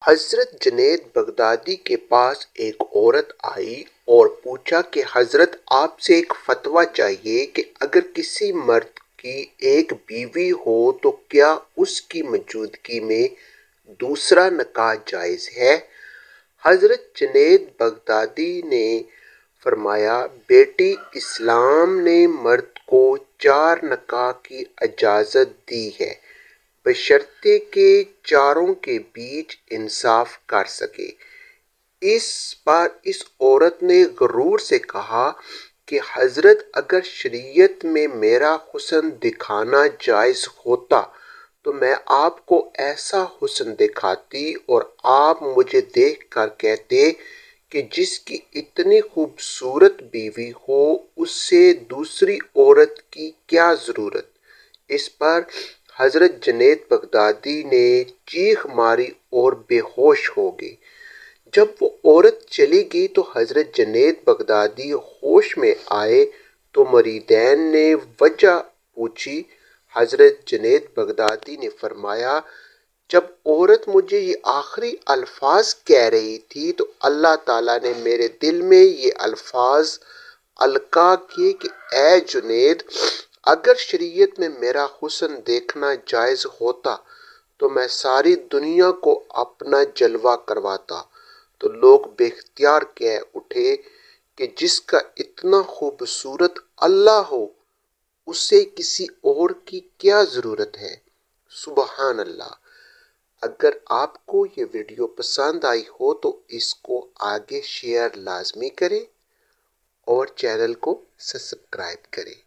حضرت جنید بغدادی کے پاس ایک عورت آئی اور پوچھا کہ حضرت آپ سے ایک فتویٰ چاہیے کہ اگر کسی مرد کی ایک بیوی ہو تو کیا اس کی موجودگی میں دوسرا نکاح جائز ہے؟ حضرت جنید بغدادی نے فرمایا، بیٹی، اسلام نے مرد کو 4 نکاح کی اجازت دی ہے، بشرطے کہ چاروں کے بیچ انصاف کر سکے۔ اس پر اس عورت نے غرور سے کہا کہ حضرت اگر شریعت میں میرا حسن دکھانا جائز ہوتا تو میں آپ کو ایسا حسن دکھاتی اور آپ مجھے دیکھ کر کہتے کہ جس کی اتنی خوبصورت بیوی ہو اس سے دوسری عورت کی کیا ضرورت۔ اس پر حضرت جنید بغدادی نے چیخ ماری اور بے ہوش ہو گئے۔ جب وہ عورت چلی گئی تو حضرت جنید بغدادی ہوش میں آئے تو مریدین نے وجہ پوچھی۔ حضرت جنید بغدادی نے فرمایا، جب عورت مجھے یہ آخری الفاظ کہہ رہی تھی تو اللہ تعالیٰ نے میرے دل میں یہ الفاظ القاء کیے کہ اے جنید، اگر شریعت میں میرا حسن دیکھنا جائز ہوتا تو میں ساری دنیا کو اپنا جلوہ کرواتا۔ تو لوگ بے اختیار کہہ اٹھے کہ جس کا اتنا خوبصورت اللہ ہو اسے کسی اور کی کیا ضرورت ہے۔ سبحان اللہ۔ اگر آپ کو یہ ویڈیو پسند آئی ہو تو اس کو آگے شیئر لازمی کریں اور چینل کو سبسکرائب کریں۔